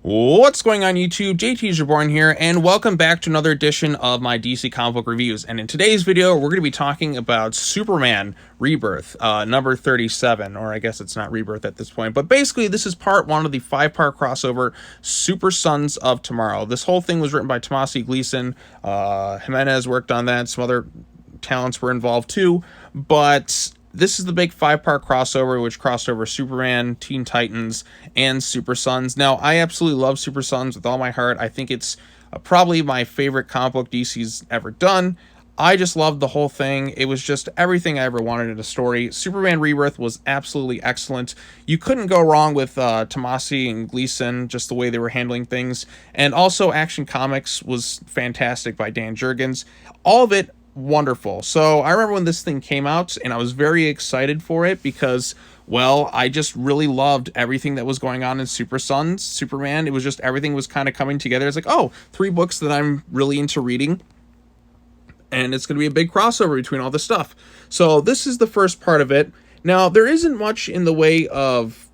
What's going on YouTube? JT's Reborn here, and welcome back to another edition of my DC comic book reviews. And in today's video, we're going to be talking about Superman Rebirth, number 37, or I guess it's not Rebirth at this point. But basically, this is part one of the 5-part crossover, Super Sons of Tomorrow. This whole thing was written by Tomasi Gleason. Jimenez worked on that. Some other talents were involved too, but this is the big 5-part crossover, which crossed over Superman, Teen Titans, and Super Sons. Now, I absolutely love Super Sons with all my heart. I think it's probably my favorite comic book DC's ever done. I just loved the whole thing. It was just everything I ever wanted in a story. Superman Rebirth was absolutely excellent. You couldn't go wrong with Tomasi and Gleason, just the way they were handling things. And also Action Comics was fantastic by Dan Jurgens. All of it wonderful. So I remember when this thing came out and I was very excited for it because, well, I just really loved everything that was going on in Superman. It was just everything was kind of coming together. It's like, oh, 3 books that I'm really into reading, and it's going to be a big crossover between all this stuff. So this is the first part of it. Now, there isn't much in the way of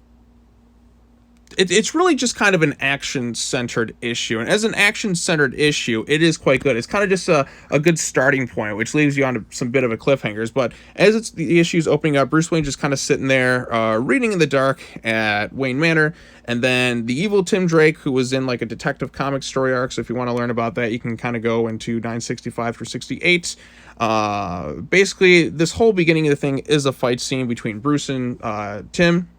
it's really just kind of an action-centered issue. And as an action-centered issue, it is quite good. It's kind of just a good starting point, which leaves you on some bit of a cliffhangers. But as the issue's opening up, Bruce Wayne just kind of sitting there, reading in the dark at Wayne Manor. And then the evil Tim Drake, who was in like a Detective Comics story arc. So if you want to learn about that, you can kind of go into 965 through 68. Basically, this whole beginning of the thing is a fight scene between Bruce and Tim.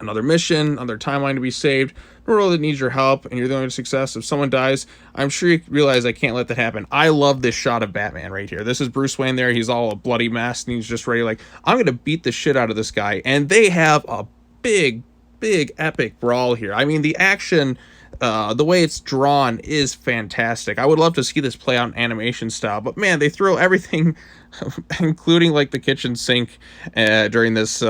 Another mission, another timeline to be saved. A world that needs your help, and you're the only success. If someone dies, I'm sure you realize I can't let that happen. I love this shot of Batman right here. This is Bruce Wayne there. He's all a bloody mess, and he's just ready, like, I'm going to beat the shit out of this guy. And they have a big, epic brawl here. I mean, the action, the way it's drawn is fantastic. I would love to see this play out in animation style, but man, they throw everything, including, like, the kitchen sink during this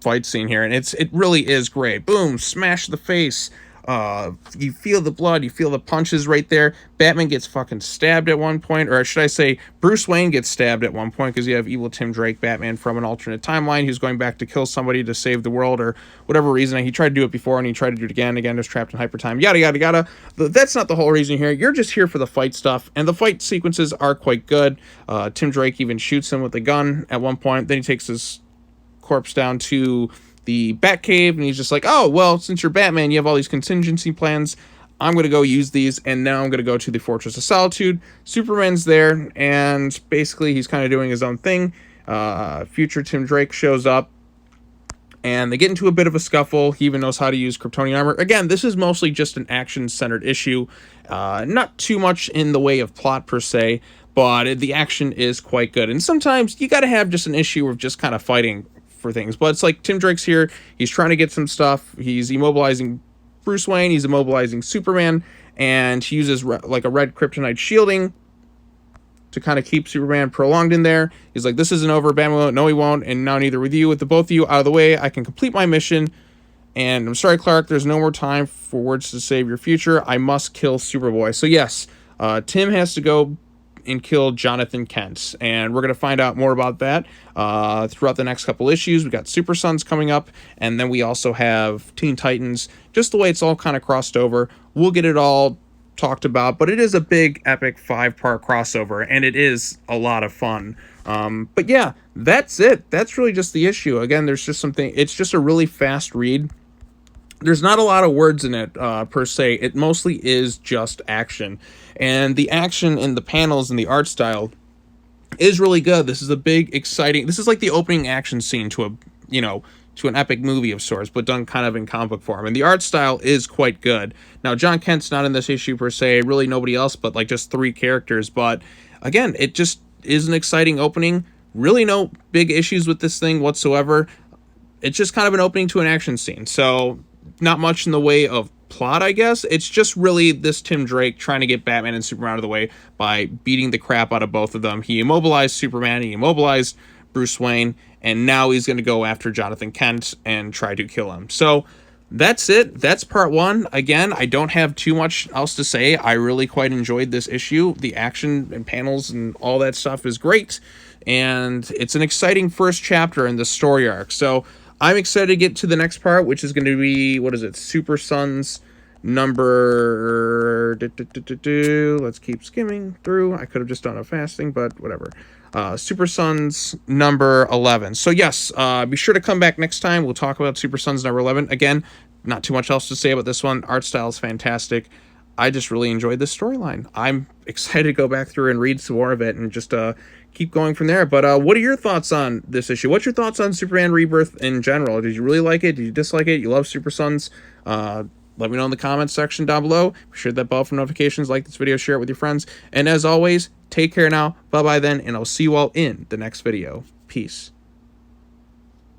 fight scene here, and it really is great. Boom, smash the face. You feel the blood, you feel the punches right there. Batman gets fucking stabbed at one point, or should I say Bruce Wayne gets stabbed at one point, because you have evil Tim Drake, Batman from an alternate timeline, who's going back to kill somebody to save the world, or whatever reason. He tried to do it before, and he tried to do it again, just trapped in hyper time, yada yada yada. That's not the whole reason here. You're just here for the fight stuff, and the fight sequences are quite good. Tim Drake even shoots him with a gun at one point. Then he takes his corpse down to the Batcave, and he's just like, oh, well, since you're Batman, you have all these contingency plans. I'm going to go use these, and now I'm going to go to the Fortress of Solitude. Superman's there, and basically he's kind of doing his own thing. Future Tim Drake shows up, and they get into a bit of a scuffle. He even knows how to use Kryptonian armor. Again, this is mostly just an action-centered issue. Not too much in the way of plot, per se, but the action is quite good. And sometimes you got to have just an issue of just kind of fighting for things. But it's like Tim Drake's here. He's trying to get some stuff. He's immobilizing Bruce Wayne. He's immobilizing Superman. And he uses like a red kryptonite shielding to kind of keep Superman prolonged in there. He's like, this isn't over. Batman won't. No, he won't. And now neither with you. With the both of you out of the way, I can complete my mission. And I'm sorry, Clark, there's no more time for words to save your future. I must kill Superboy. So yes, Tim has to go and kill Jonathan Kent, and we're going to find out more about that throughout the next couple issues. We got Super Sons coming up, and then we also have Teen Titans. Just the way it's all kind of crossed over, we'll get it all talked about, but it is a big, epic 5-part crossover, and it is a lot of fun. But yeah, that's it. That's really just the issue. Again, there's just something, it's just a really fast read. There's not a lot of words in it, per se. It mostly is just action. And the action in the panels and the art style is really good. This is a big, exciting... This is like the opening action scene to an epic movie of sorts, but done kind of in comic book form. And the art style is quite good. Now, John Kent's not in this issue, per se. Really nobody else, but like just 3 characters. But again, it just is an exciting opening. Really no big issues with this thing whatsoever. It's just kind of an opening to an action scene. So not much in the way of plot, I guess. It's just really this Tim Drake trying to get Batman and Superman out of the way by beating the crap out of both of them. He immobilized Superman, he immobilized Bruce Wayne, and now he's going to go after Jonathan Kent and try to kill him. So that's it. That's part 1. Again, I don't have too much else to say. I really quite enjoyed this issue. The action and panels and all that stuff is great, and it's an exciting first chapter in the story arc. So I'm excited to get to the next part, which is going to be, what is it, Super Sons number... Let's keep skimming through. I could have just done a fasting, but whatever. Super Sons number 11. So yes, be sure to come back next time. We'll talk about Super Sons number 11. Again, not too much else to say about this one. Art style is fantastic. I just really enjoyed this storyline. I'm excited to go back through and read some more of it and just keep going from there. But what are your thoughts on this issue? What's your thoughts on Superman Rebirth in general? Did you really like it? Did you dislike it? You love Super Sons? Let me know in the comments section down below. Be sure to hit that bell for notifications, like this video, share it with your friends. And as always, take care now. Bye-bye then, and I'll see you all in the next video. Peace.